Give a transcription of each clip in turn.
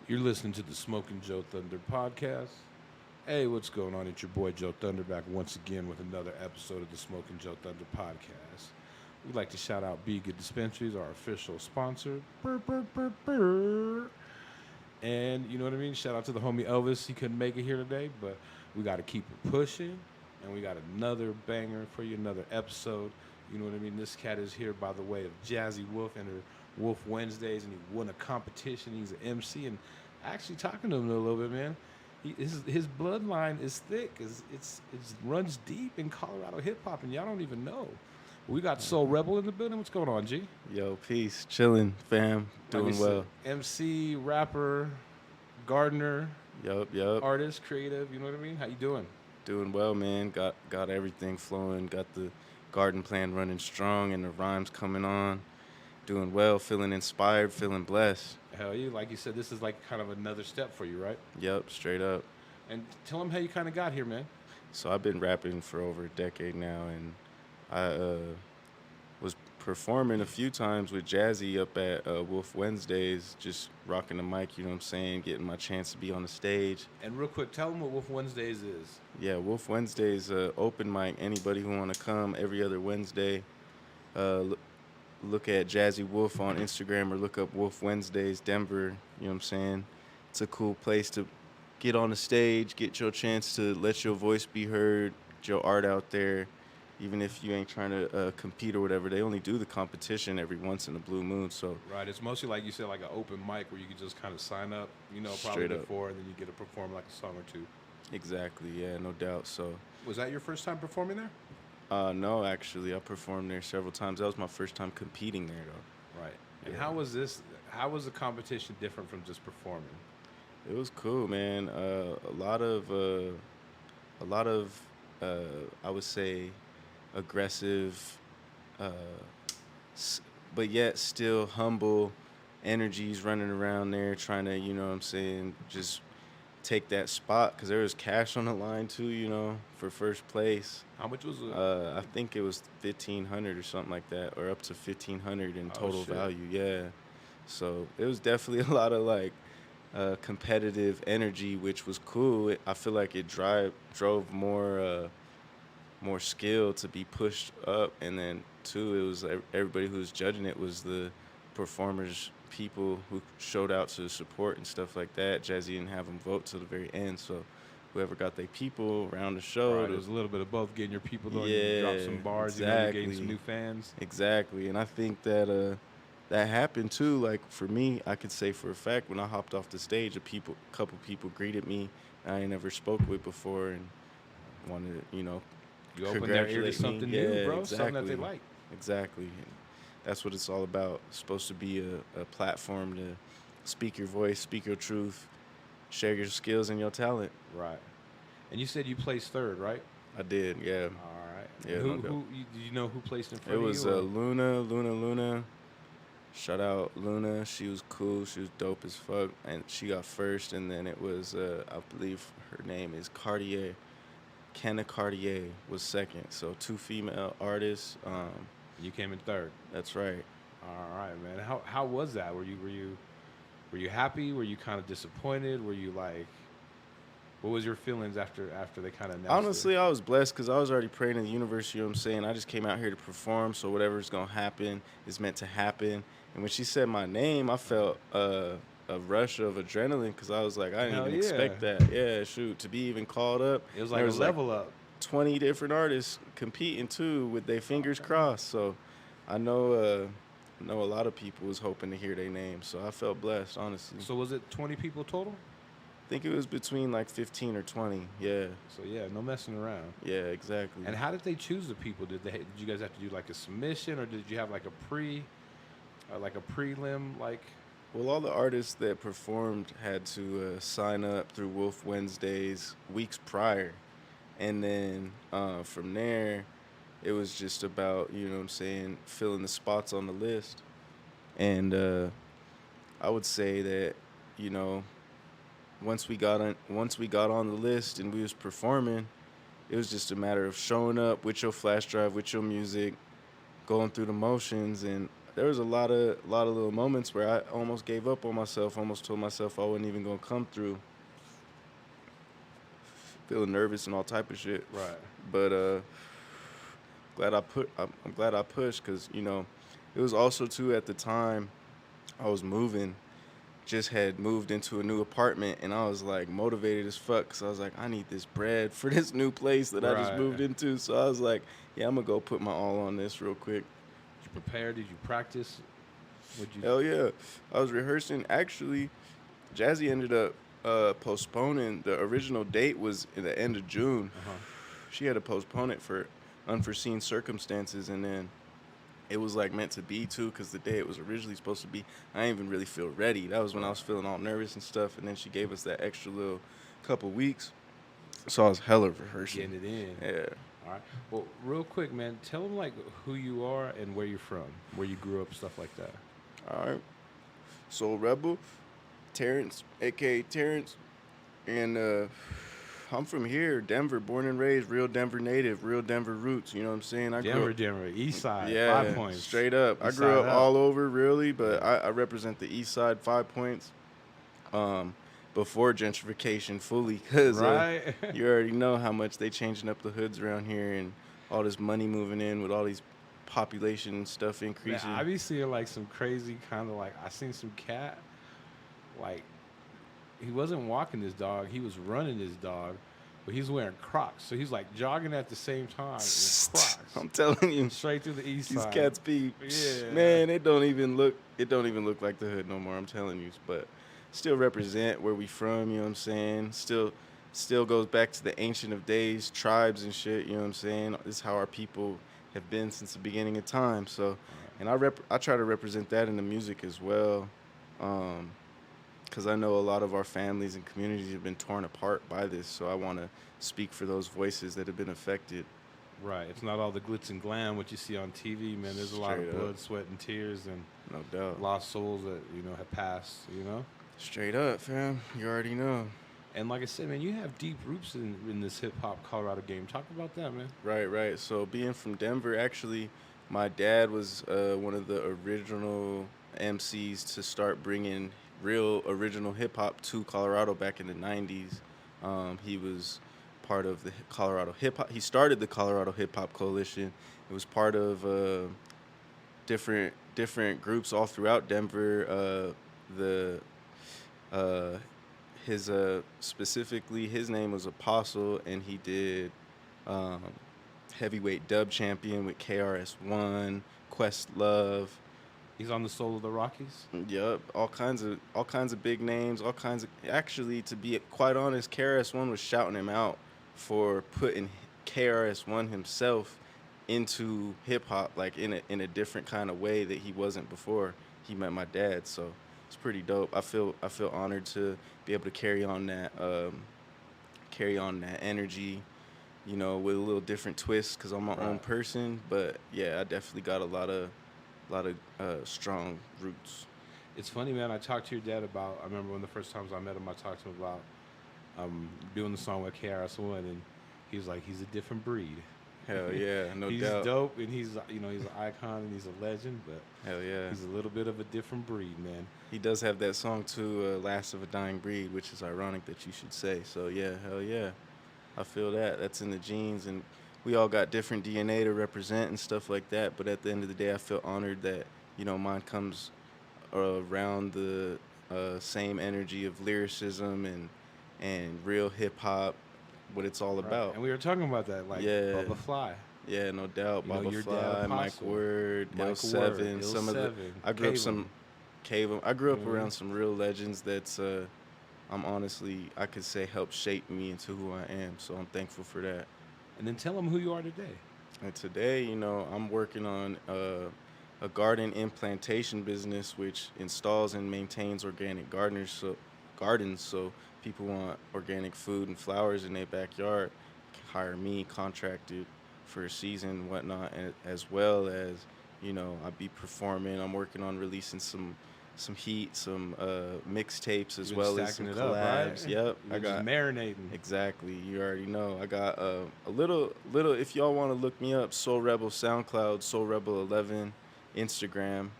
You're listening to the Smoking Joe Thunder podcast. Hey, what's going on? It's your boy Joe Thunder back once again with another episode of the Smoking Joe Thunder podcast. We'd like to shout out Bgood Dispensaries, our official sponsor. Brr, brr, brr, brr. And you know what I mean? Shout out to the homie Elvis. He couldn't make it here today, but we got to keep it pushing. And we got another banger for you, another episode. You know what I mean? This cat is here by the way of Jazzy Wolf and her Wolf Wednesdays, and he won a competition. He's an MC, and actually talking to him a little bit, man. His bloodline is thick. It runs deep in Colorado hip hop, and y'all don't even know. We got Soul Rebel in the building. What's going on, G? Yo, peace, chilling, fam, Like we doing said, well. MC, rapper, gardener, Yup, artist, creative. You know what I mean? How you doing? doing well, man. Got everything flowing. Got the garden plan running strong, and the rhymes coming on. Doing well, feeling inspired, feeling blessed. Hell yeah! Like you said, this is like kind of another step for you, right? Yup, straight up. And tell them how you kind of got here, man. So I've been rapping for over a decade now, and I was performing a few times with Jazzy up at Wolf Wednesdays, just rocking the mic. You know what I'm saying? Getting my chance to be on the stage. And real quick, tell them what Wolf Wednesdays is. Yeah, Wolf Wednesdays, open mic. Anybody who want to come every other Wednesday, look at Jazzy Wolf on Instagram or look up Wolf Wednesdays Denver. You know what I'm saying? It's a cool place to get on the stage, get your chance to let your voice be heard, get your art out there. Even if you ain't trying to compete or whatever, they only do the competition every once in a blue moon. So Right. It's mostly like you said, like an open mic where you can just kind of sign up, probably straight up, before, and then you get to perform like a song or two. exactly, yeah, no doubt. So Was that your first time performing there? no, actually, I performed there several times. That was my first time competing there, though. Right. And Yeah. how was this? How was the competition different from just performing? It was cool, man. A lot of, I would say, aggressive, uh, but yet still humble energies running around there, trying to, you know what I'm saying, just take that spot because there was cash on the line too, for first place. How much was it? I think it was 1,500 or something like that, or up to 1,500 in Oh total shit. value. Yeah, so it was definitely a lot of like competitive energy, which was cool. I feel like it drove more skill to be pushed up, and then two, it was everybody who was judging it was the performers, people who showed out to support and stuff like that. Jazzy didn't have them vote till the very end, so whoever got their people around the show, Right. It was a little bit of both, getting your people doing, you drop yeah, some bars, you're getting some exactly. new fans. Exactly, and I think that that happened too. Like for me, I could say for a fact when I hopped off the stage, couple people greeted me I ain't never spoke with before and wanted to, You open their ear to congratulate me. something Yeah, new, bro. Something that they exactly, like. exactly. And that's what it's all about. It's supposed to be a platform to speak your voice, speak your truth, share your skills and your talent. Right. And you said you placed third, right? I did, yeah, All right. And yeah, who no doubt. who do you know who placed in It front of was you? Or? Luna. Shout out Luna. She was cool. She was dope as fuck, and she got first. And then it was, I believe her name is Cartier. Kenna Cartier was second. So two female artists. You came in third. That's right. All right, man. How was that? Were you happy? Were you kind of disappointed? Were you like, what was your feelings after they kind of announced it? Honestly, I was blessed because I was already praying to the universe. You know what I'm saying? I just came out here to perform. So whatever's gonna happen is meant to happen. And when she said my name, I felt a rush of adrenaline because I was like, I didn't Hell even yeah. expect that. Yeah, shoot, to be even called up. It was There like a was like level up. 20 different artists competing too with their fingers Okay. crossed. So I know a lot of people was hoping to hear their name. So I felt blessed, honestly. So was it 20 people total? I think it was between like 15 or 20. Yeah, So yeah, no messing around. yeah, exactly. And how did they choose the people? Did you guys have to do like a submission, or did you have like like a prelim, like? Well, all the artists that performed had to sign up through Wolf Wednesdays weeks prior. And then from there, it was just about, you know what I'm saying, filling the spots on the list. And I would say that, you know, once we got on the list and we was performing, it was just a matter of showing up with your flash drive, with your music, going through the motions, and there was a lot of little moments where I almost gave up on myself, almost told myself I wasn't even gonna come through, feeling nervous and all type of shit. Right. But I'm glad I pushed because it was also too at the time I was moving, just had moved into a new apartment, and I was like motivated as fuck because I was like, I need this bread for this new place that I just Right. moved into. So I was like, yeah, I'm gonna go put my all on this real quick. Did you prepare? Did you practice? Would you? Hell yeah. I was rehearsing. Actually, Jazzy ended up postponing. The original date was in the end of June. Uh-huh. She had to postpone it for unforeseen circumstances, and then it was like meant to be too, because the day it was originally supposed to be, I didn't even really feel ready. That was when I was feeling all nervous and stuff, and then she gave us that extra little couple weeks, so I was hella rehearsing. Getting it in. Yeah. All right. Well, real quick, man, tell them like who you are and where you're from, where you grew up, stuff like that. All right. Soul Rebel, Terrence, aka Terrence, and I'm from here, Denver, born and raised, real Denver native, real Denver roots. You know what I'm saying? I grew up, Denver, East Side, yeah, 5 points. straight up. I East grew side up up. all over, really, but I represent the East Side, 5 points. Before gentrification fully, because Right. you already know how much they changing up the hoods around here and all this money moving in with all these population stuff Man, increasing. I be seeing like some crazy kind of like I seen some cat, like he wasn't walking his dog, he was running his dog, but he's wearing Crocs, so he's like jogging at the same time in Crocs, I'm telling you, straight through the East these Side. cats be, Yeah. man, it don't even look like the hood no more. I'm telling you, but still represent where we from. You know what I'm saying? Still goes back to the ancient of days, tribes and shit. You know what I'm saying? This is how our people have been since the beginning of time. So, and I try to represent that in the music as well, because I know a lot of our families and communities have been torn apart by this. So I want to speak for those voices that have been affected. Right. It's not all the glitz and glam what you see on TV, man. There's a lot of Straight up. blood, sweat, and tears, and No doubt. lost souls that have passed. Straight up, fam. You already know. And like I said, man, you have deep roots in this hip hop Colorado game. Talk about that, man. Right. So being from Denver, actually, my dad was one of the original MCs to start bringing real original hip hop to Colorado back in the '90s. He was part of the Colorado Hip Hop. He started the Colorado Hip Hop Coalition. It was part of different groups all throughout Denver. His specifically his name was Apostle, and he did heavyweight dub champion with KRS-One, Questlove. He's on the Soul of the Rockies. Yup, all kinds of big names, all kinds of. Actually, to be quite honest, KRS-One was shouting him out for putting KRS-One himself into hip hop, like in a different kind of way that he wasn't before he met my dad. So it's pretty dope. I feel honored to be able to carry on that energy, with a little different twist because I'm my own Right. person. But yeah, I definitely got a lot of strong roots. It's funny, man. I talked to your dad about. I remember one of the first times I met him. I talked to him about doing the song with KRS-One, and he was like, he's a different breed. Hell yeah, no he's doubt. dope, and he's an icon, and he's a legend, but Hell yeah. he's a little bit of a different breed, man. He does have that song too, "Last of a Dying Breed," which is ironic that you should say. So yeah, hell yeah, I feel that. That's in the genes, and we all got different DNA to represent and stuff like that. But at the end of the day, I feel honored that mine comes around the same energy of lyricism and real hip hop, what it's all Right. about. And we were talking about that, like Yeah. Bubba Fly. Yeah, no doubt. You know, Baba your Fly, dad, Mike Apostle. Word, Mike L7, Word, some of the. L7, I grew up Cave 'em. Cave 'em. I grew up Mhm. around some real legends that's I'm honestly, I could say, helped shape me into who I am. So I'm thankful for that. And then tell them who you are today. And today, I'm working on a garden implantation business which installs and maintains organic gardens. So people want organic food and flowers in their backyard, can hire me contracted for a season and whatnot, and as well as I be performing. I'm working on releasing some heat, some mixtapes as You've been well as some stacking it up, right? collabs. Yep, You're just marinating. exactly. You already know. I got a little. If y'all want to look me up, Soul Rebel SoundCloud, Soul Rebel 11, Instagram.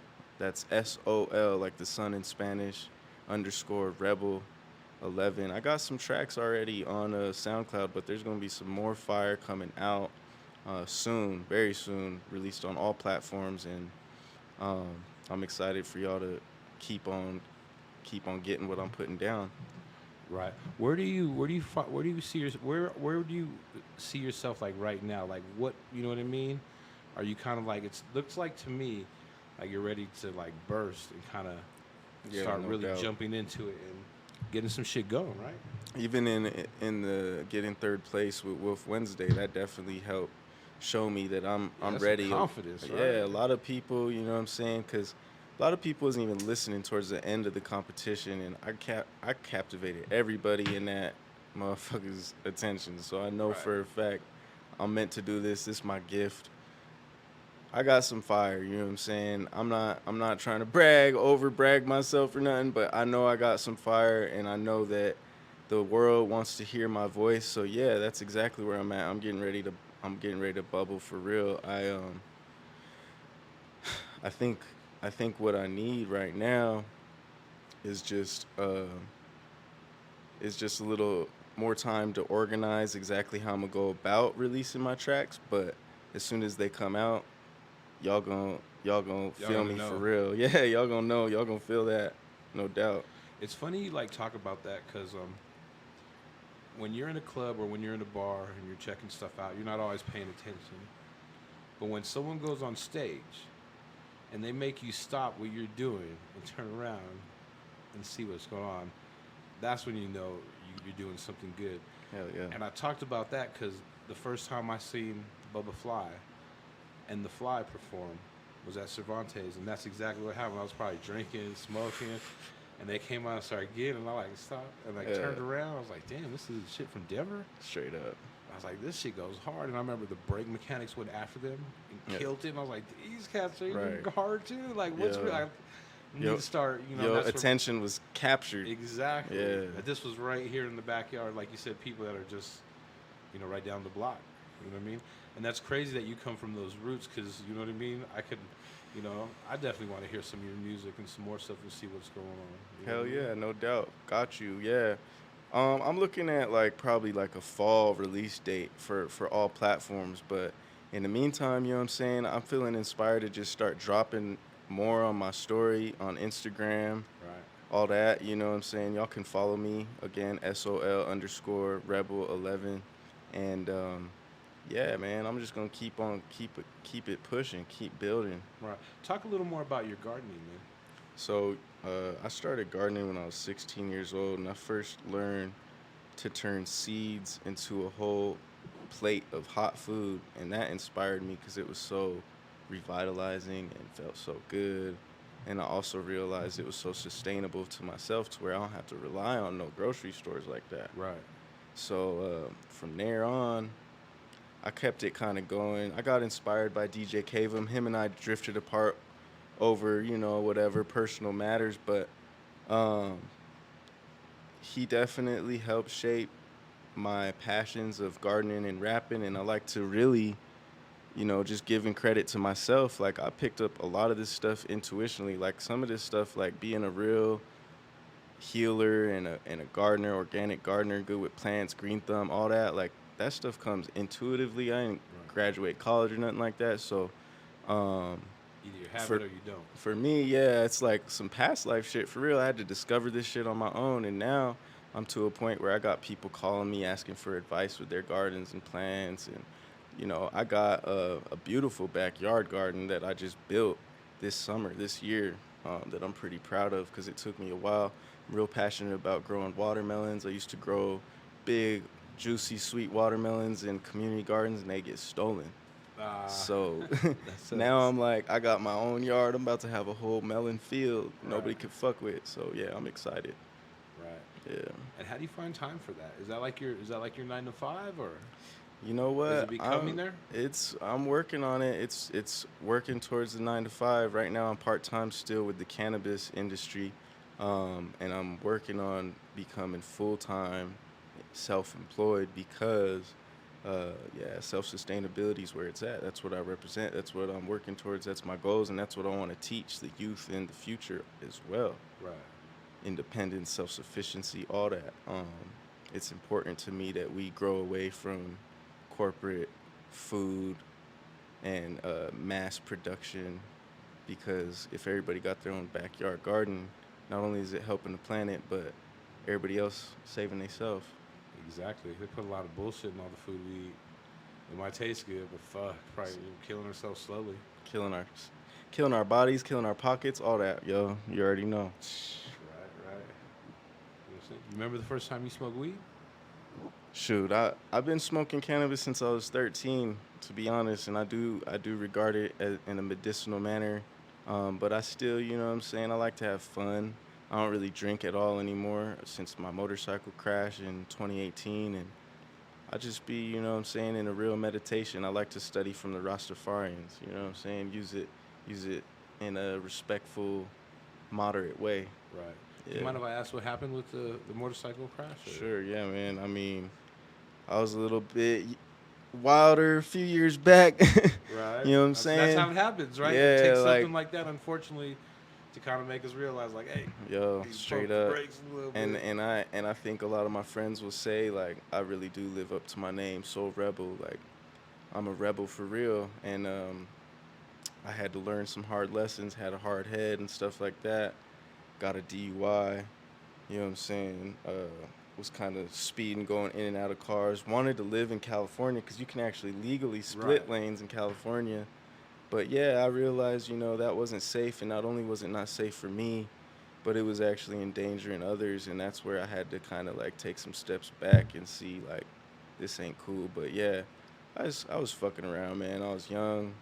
That's SOL, like the sun in Spanish, underscore Rebel 11. I got some tracks already on SoundCloud, but there's gonna be some more fire coming out soon, very soon, released on all platforms, and um, I'm excited for y'all to keep on keep on getting what I'm putting down. Right. Where do you see where do you see yourself like right now? Like what, you know what I mean? Are you kind of like, it looks like to me like you're ready to like burst and kind of Yeah, start no really doubt. jumping into it and getting some shit going, right? Even in the getting third place with Wolf Wednesday, that definitely helped show me that Yeah, I'm that's some ready. confidence, right? Yeah, a lot of people, you know what I'm saying? Because a lot of people wasn't even listening towards the end of the competition, and I captivated everybody in that motherfucker's attention. So I know Right. for a fact I'm meant to do this. This is my gift. I got some fire, you know what I'm saying? I'm not trying to over brag myself or nothing, but I know I got some fire, and I know that the world wants to hear my voice. So yeah, that's exactly where I'm at. I'm getting ready to bubble for real. I think I think what I need right now is just a little more time to organize exactly how I'm gonna go about releasing my tracks, but as soon as they come out, y'all gonna Y'all feel gonna me for know. real. Yeah, y'all gonna know. Y'all gonna feel that, no doubt. It's funny you like talk about that because when you're in a club or when you're in a bar and you're checking stuff out, you're not always paying attention. But when someone goes on stage and they make you stop what you're doing and turn around and see what's going on, that's when you know you're doing something good. Hell yeah. And I talked about that because the first time I seen Bubba Fly and the Fly perform was at Cervantes, and that's exactly what happened. I was probably drinking, smoking, and they came out and started getting, and I like stopped and like Yeah, turned around. I was like, damn, this is shit from Denver. straight up. I was like, this shit goes hard. And I remember the brake mechanics went after them and Yeah, killed it. And I was like, these cats are even right. hard too. Like, what's real? Yo, I need yo, to start, yo, that's where, attention was captured. exactly. Yeah, That this was right here in the backyard. Like you said, people that are just, right down the block. You know what I mean? And that's crazy that you come from those roots because, you know what I mean? I definitely want to hear some of your music and some more stuff and see what's going on. You know hell what I mean? yeah, no doubt. Got you. Yeah. I'm looking at like probably like a fall release date for all platforms, but in the meantime, you know what I'm saying? I'm feeling inspired to just start dropping more on my story on Instagram, Right. all that. You know what I'm saying? Y'all can follow me again, SOL underscore Rebel 11, and yeah, man, I'm just gonna keep it pushing, keep building. Right. Talk a little more about your gardening, man. So I started gardening when I was 16 years old, and I first learned to turn seeds into a whole plate of hot food, and that inspired me because it was so revitalizing and felt so good. And I also realized it was so sustainable to myself to where I don't have to rely on no grocery stores like that. Right. So from there on, I kept it kind of going. I got inspired by DJ Cavum. Him and I drifted apart over, whatever personal matters, but um, he definitely helped shape my passions of gardening and rapping. And I like to really, just giving credit to myself. Like, I picked up a lot of this stuff intuitionally. Like, some of this stuff, like being a real healer and a gardener, organic gardener, good with plants, green thumb, all that. Like, that stuff comes intuitively. I didn't Right. graduate college or nothing like that. So, um, Either you have for it or you don't. for me, yeah, it's like some past life shit for real. I had to discover this shit on my own, and now I'm to a point where I got people calling me asking for advice with their gardens and plants, and I got a beautiful backyard garden that I just built this summer, this year, that I'm pretty proud of because it took me a while. I'm real passionate about growing watermelons. I used to grow big, juicy, sweet watermelons in community gardens, and they get stolen. Ah, So that now sucks. I'm like, I got my own yard. I'm about to have a whole melon field Right. nobody can fuck with. So yeah, I'm excited. Right. Yeah. And how do you find time for that? Is that like your 9 to 5 or You know is it what? becoming there? I'm working on it. It's working towards the 9 to 5. Right now I'm part-time still with the cannabis industry. And I'm working on becoming full-time self-employed because Yeah, self-sustainability is where it's at. That's what I represent. That's what I'm working towards. That's my goals, and that's what I want to teach the youth in the future as well. Right. Independence, self-sufficiency, all that. It's important to me that we grow away from corporate food and mass production, because if everybody got their own backyard garden, not only is it helping the planet, but everybody else saving themselves. Exactly. They put a lot of bullshit in all the food we eat. It might taste good, but fuck, probably killing ourselves slowly. Killing our, killing our bodies, killing our pockets, all that, yo. You already know. Right, right. You remember the first time you smoked weed? Shoot, I've been smoking cannabis since I was 13, to be honest, and I do regard it as, in a medicinal manner. But I still, you know what I'm saying, I like to have fun. I don't really drink at all anymore since my motorcycle crash in 2018, and I just be, you know what I'm saying, in a real meditation. I like to study from the Rastafarians, you know what I'm saying, use it in a respectful, moderate way. Right. Yeah. You mind if I ask what happened with the motorcycle crash? Or? Sure, yeah, man. I mean, I was a little bit wilder a few years back. Right. You know what I'm That's saying? how it happens, right? Yeah, It takes like, something like that, unfortunately, to kind of make us realize, like, hey, yo, you straight pump the up. brakes a little And bit. I think a lot of my friends will say, like, I really do live up to my name, Soul Rebel. Like, I'm a rebel for real, and I had to learn some hard lessons, had a hard head and stuff like that. Got a DUI. You know what I'm saying? Was kind of speeding, going in and out of cars. Wanted to live in California because you can actually legally split Right. lanes in California. But yeah, I realized, you know, that wasn't safe. And not only was it not safe for me, but it was actually endangering others. And that's where I had to kind of like take some steps back and see, like, this ain't cool. But yeah, I was fucking around, man. I was young,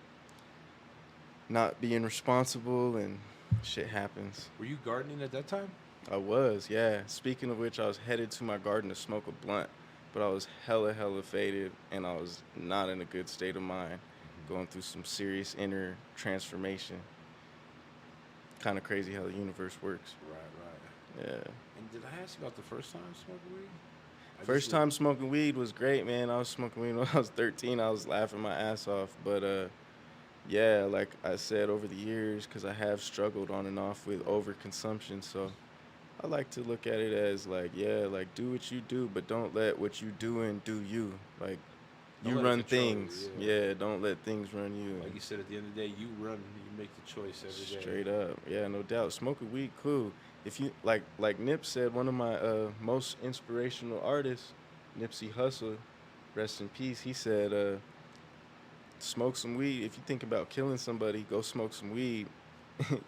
not being responsible, and shit happens. Were you gardening at that time? I was, yeah. Speaking of which, I was headed to my garden to smoke a blunt, but I was hella faded, and I was not in a good state of mind, going through some serious inner transformation. Kind of crazy how the universe works. Right, right. Yeah. And did I ask you about the first time smoking weed? First time smoking weed was great, man. I was smoking weed when I was 13. I was laughing my ass off, but yeah, like I said, over the years, because I have struggled on and off with overconsumption, so I like to look at it as like, yeah, like do what you do, but don't let what you doing do you. Like, Don't you let it run control you, things. yeah. Yeah, don't let things run you. Like you said, at the end of the day, you run, you make the choice every day. Straight up, yeah, no doubt. Smoking weed, cool. If you like Nip said, one of my most inspirational artists, Nipsey Hussle, rest in peace. He said, smoke some weed. If you think about killing somebody, go smoke some weed.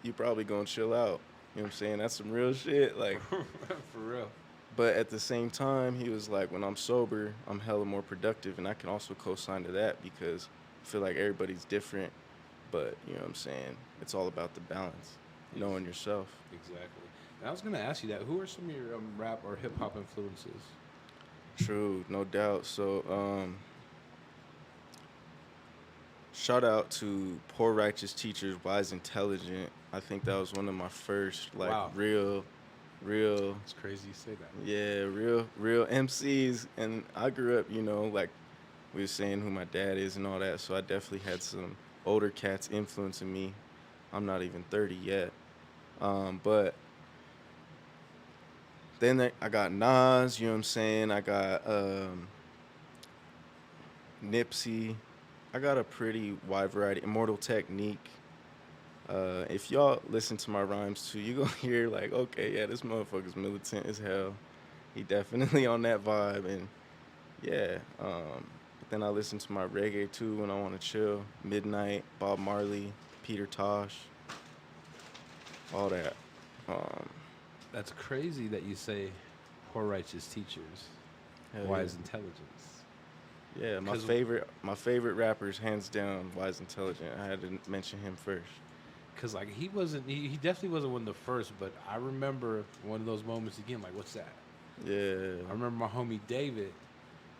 You probably gonna chill out. You know what I'm saying? That's some real shit. Like, For real. but at the same time, he was like, when I'm sober, I'm hella more productive. And I can also co-sign to that because I feel like everybody's different. But, you know what I'm saying? It's all about the balance, knowing yourself. Exactly. And I was going to ask you that. Who are some of your rap or hip hop influences? True, no doubt. So, shout out to Poor Righteous Teachers, Wise Intelligent. I think that was one of my first, like, Wow. real, It's crazy you say that. yeah, real MCs. And I grew up, you know, like we were saying who my dad is and all that. So I definitely had some older cats influencing me. I'm not even 30 yet. But then I got Nas, you know what I'm saying? I got Nipsey. I got a pretty wide variety. Immortal Technique. If y'all listen to my rhymes too, you gonna hear like, okay, yeah, this motherfucker's militant as hell. He definitely on that vibe, and yeah. But then I listen to my reggae too when I want to chill. Midnight, Bob Marley, Peter Tosh, all that. That's crazy that you say poor righteous teachers, Hell wise yeah. intelligence. Yeah, my 'Cause- favorite rappers, hands down, Wise Intelligent. I had to mention him first. Because, like, he definitely wasn't one of the first, but I remember one of those moments again, like, what's that? Yeah. I remember my homie David,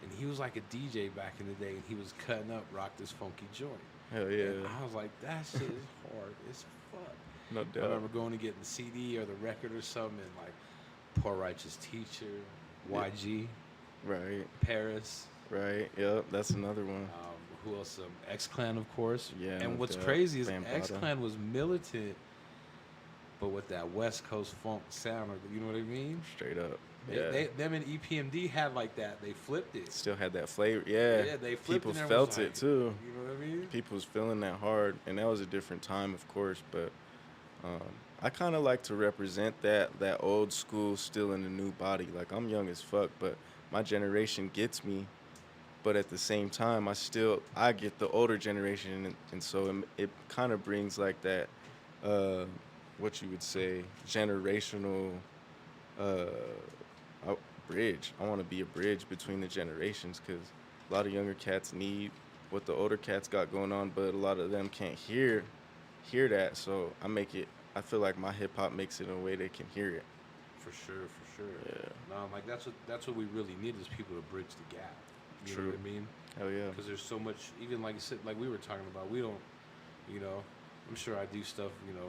and he was like a DJ back in the day, and he was cutting up Rock This Funky Joint. Hell yeah. And I was like, that shit is hard as fuck. No I doubt. remember going to get the CD or the record or something, and like Poor Righteous Teacher, Yeah. YG, Right. Paris. Right. Yep. That's another one. Who else? X Clan, of course. Yeah. And No what's doubt. crazy is X Bambaataa. Clan was militant, but with that West Coast funk sound, or you know what I mean? Straight up. They, Yeah. they them and EPMD had like that. They flipped it. Still had that flavor. Yeah. Yeah, they flipped People it and everyone felt was it like, too. you know what I mean? People was feeling that hard, and that was a different time, of course. But um, I kind of like to represent that old school still in a new body. Like I'm young as fuck, but my generation gets me. But at the same time, I get the older generation, and so it kind of brings like that, uh, what you would say, generational uh, uh, bridge. I want to be a bridge between the generations because a lot of younger cats need what the older cats got going on, but a lot of them can't hear that. So I make it. I feel like my hip hop makes it in a way they can hear it. For sure, for sure. Yeah. No, like that's what we really need is people to bridge the gap. You know True. what I mean? Hell yeah. Because there's so much. Even like you said, like we were talking about, we don't. You know, I'm sure I do stuff. You know,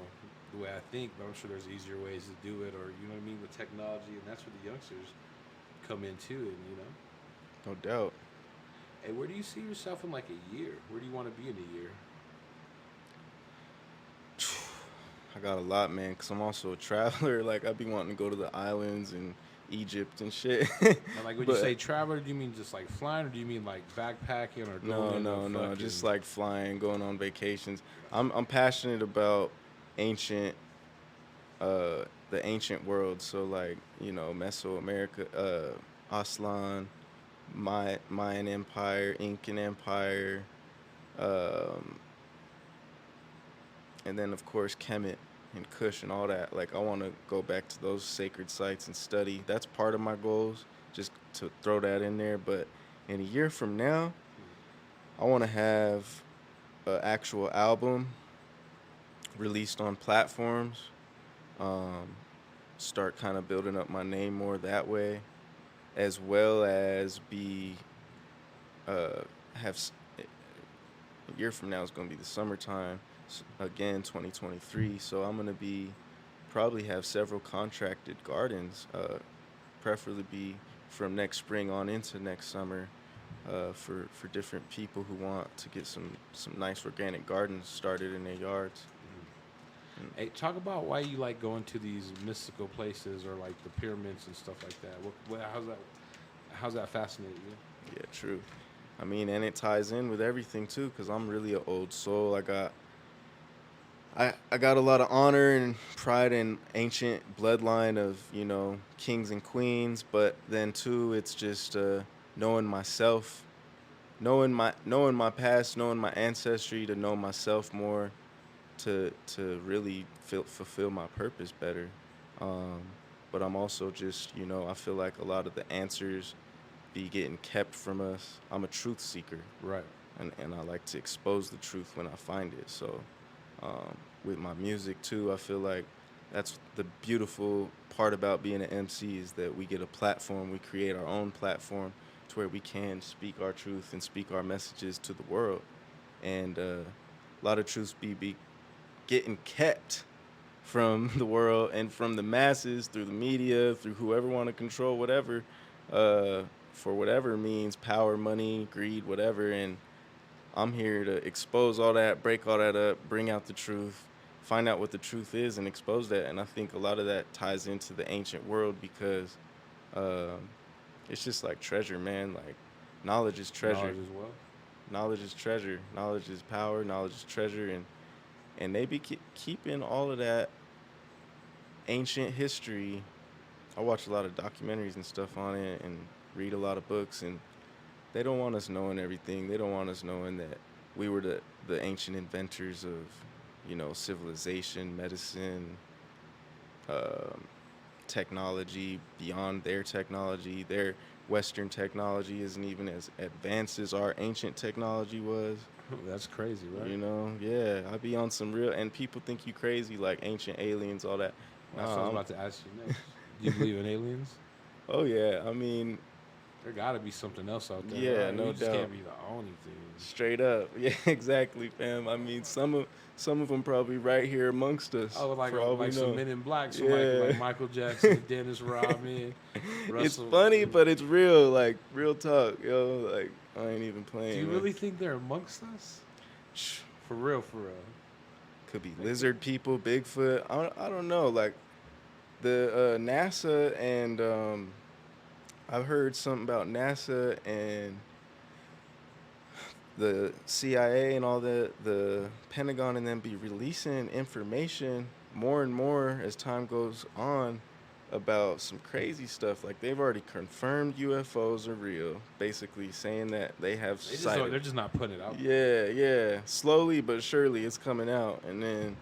the way I think, but I'm sure there's easier ways to do it, or you know what I mean, with technology, and that's where the youngsters come into it. You know. No doubt. Hey, where do you see yourself in like a year? Where do you want to be in a year? I got a lot, man, because I'm also a traveler. Like, I be wanting to go to the islands and Egypt and shit. And like when you But say traveler, do you mean just like flying, or do you mean like backpacking or no, going no, to no, just fucking? like flying, going on vacations. I'm passionate about ancient, the ancient world. So like, Mesoamerica, Aslan, Mayan Empire, Incan Empire, um, and then of course Kemet and Kush and all that. Like I want to go back to those sacred sites and study. That's part of my goals, just to throw that in there. But in a year from now, I want to have an actual album released on platforms. Um, Start kind of building up my name more that way, as well as be have a year from now is going to be the summertime again, 2023. So I'm going to be probably have several contracted gardens, preferably be from next spring on into next summer, for different people who want to get some nice organic gardens started in their yards. And Hey, talk about why you like going to these mystical places or like the pyramids and stuff like that. How's that fascinate you? yeah, true. I mean, and it ties in with everything too, because I'm really an old soul. I got a lot of honor and pride in ancient bloodline of, kings and queens, but then too it's just knowing myself, knowing my past, knowing my ancestry, to know myself more, to really fulfill my purpose better. Um, but I'm also just, I feel like a lot of the answers be getting kept from us. I'm a truth seeker, Right. and I like to expose the truth when I find it. So with my music too, I feel like that's the beautiful part about being an MC, is that we get a platform, we create our own platform to where we can speak our truth and speak our messages to the world. And a lot of truths be getting kept from the world and from the masses through the media, through whoever want to control whatever, uh, for whatever means, power, money, greed, whatever. And I'm here to expose all that, break all that up, bring out the truth, find out what the truth is, and expose that. And I think a lot of that ties into the ancient world because um, it's just like treasure, man. Like knowledge is treasure. Knowledge as well. Knowledge is treasure. Knowledge is power. Knowledge is treasure. And they be keeping all of that ancient history. I watch a lot of documentaries and stuff on it and read a lot of books, and they don't want us knowing everything. They don't want us knowing that we were the ancient inventors of, civilization, medicine, um, technology, beyond their technology. Their Western technology isn't even as advanced as our ancient technology was. That's crazy, right? Yeah, I be on some real, and people think you crazy, like ancient aliens, all that. That's what I was Nah, about to ask you next. Do you believe in aliens? oh yeah, I mean, There got to be something else out there. yeah, Right? no We just doubt. can't be the only thing. Straight up, yeah, exactly, fam. I mean, Some of them probably right here amongst us. Oh, like for all we some know. Men in Black, some Yeah. like Michael Jackson, Dennis Rodman, It's Russell. funny, but it's real. Like real talk, yo. Like I ain't even playing. Do you man. really think they're amongst us? For real, for real. Could be lizard people, Bigfoot. I don't know. Like the NASA and I've heard something about NASA and the CIA and all the Pentagon and them be releasing information more and more as time goes on about some crazy stuff. Like they've already confirmed UFOs are real, basically saying that they have sighted. They're just not putting it out. Yeah. Slowly but surely it's coming out. And then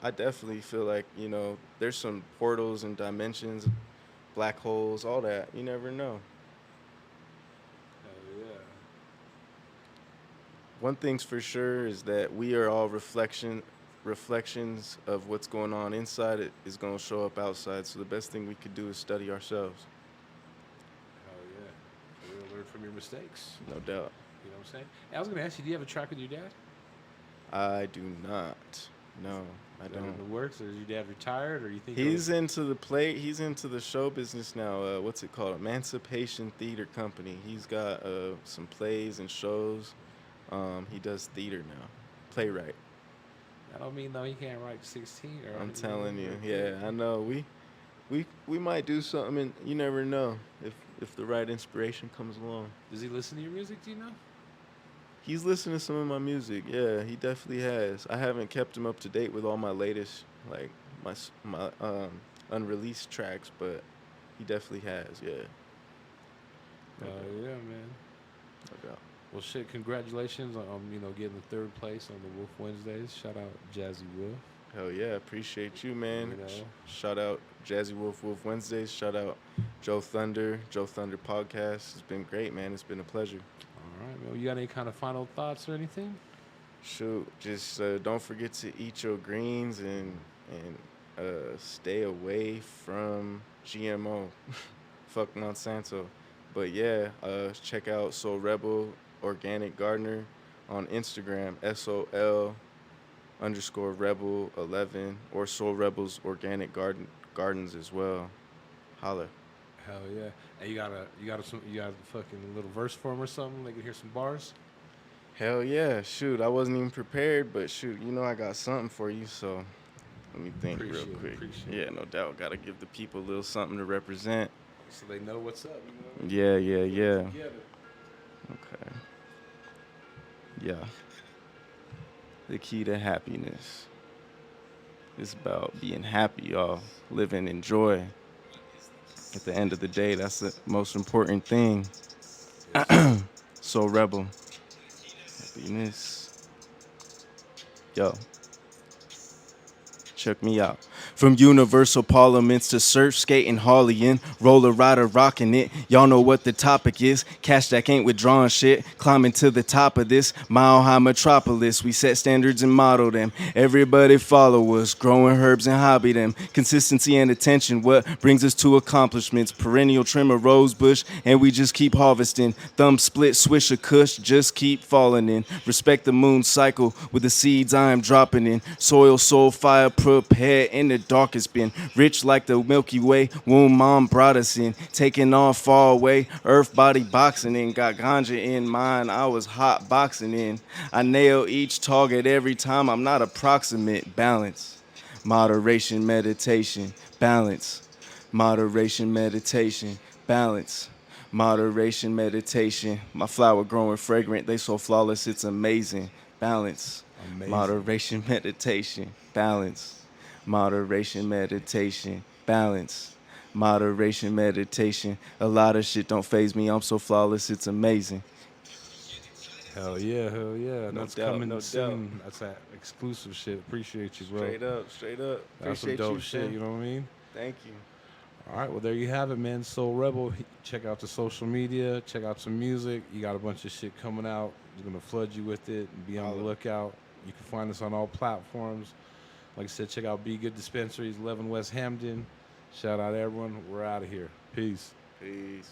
I definitely feel like, there's some portals and dimensions, black holes, all that. You never know. Hell yeah. One thing's for sure is that we are all reflections of what's going on inside. It is going to show up outside. So the best thing we could do is study ourselves. Hell yeah. For real, learn from your mistakes. No doubt. You know what I'm saying? Hey, I was gonna ask you, do you have a track with your dad? I do not. No, I Is that in don't. the works, or is your dad retired, or you think He's into the play. He's into the show business now. What's it called? Emancipation Theater Company. He's got some plays and shows. He does theater now. Playwright. I don't mean though he can't write 16 or I'm telling you. Yeah, I know. We might do something, and you never know if the right inspiration comes along. Does he listen to your music? Do you know? He's listened to some of my music. Yeah, he definitely has. I haven't kept him up to date with all my latest, like my unreleased tracks, but he definitely has. Yeah. Yeah, man. No doubt. Well, shit, congratulations on getting the third place on the Wolf Wednesdays. Shout out Jazzy Wolf. Hell yeah, appreciate you, man. You know. Shout out Jazzy Wolf Wednesdays. Shout out JoeThunder Podcast. It's been great, man. It's been a pleasure. All right, man. You got any kind of final thoughts or anything? Shoot, just don't forget to eat your greens and stay away from GMO. Fuck Monsanto. But yeah, check out Soul Rebel Organic Gardener on Instagram, SOL_Rebel11, or Soul Rebels Organic Gardens as well. Holla. Hell yeah. And you got a fucking little verse for him or something? They can hear some bars? Hell yeah. Shoot, I wasn't even prepared, but shoot, I got something for you, so let me think real quick. Yeah, no doubt. Got to give the people a little something to represent. So they know what's up, Yeah. Together. Okay. Yeah. The key to happiness is about being happy, y'all. Living in joy. At the end of the day, that's the most important thing. So Rebel. Happiness. Yo. Check me out. From universal parliaments to surf skating, Harleyan, roller rider rocking it. Y'all know what the topic is. Cash Stack ain't withdrawing shit. Climbing to the top of this mile high metropolis. We set standards and model them. Everybody follow us. Growing herbs and hobby them. Consistency and attention, what brings us to accomplishments. Perennial trim a rose bush, and we just keep harvesting. Thumb split, swish a kush, just keep falling in. Respect the moon cycle with the seeds I am dropping in. Soil, soul, fire, prepare in the dark. It's been rich like the Milky Way. Womb mom brought us in. Taking off far away. Earth body boxing in. Got ganja in mind. I was hot boxing in. I nail each target every time. I'm not approximate. Balance. Moderation, meditation. Balance. Moderation, meditation. Balance. Moderation, meditation. My flower growing fragrant. They so flawless. It's amazing. Balance. Amazing. Moderation, meditation. Balance. Moderation, meditation, balance. Moderation, meditation. A lot of shit don't faze me. I'm so flawless, it's amazing. Hell yeah. No That's doubt, coming no soon. doubt. That's that exclusive shit. Appreciate you, bro. Straight up. That's some Appreciate dope you, shit, fam. you know what I mean? Thank you. All right, well, there you have it, man. Soul Rebel. Check out the social media. Check out some music. You got a bunch of shit coming out. We're going to flood you with it. Be on the lookout. You can find us on all platforms. Like I said, check out Bgood Dispensaries, 11 West Hamden. Shout out everyone. We're out of here. Peace. Peace.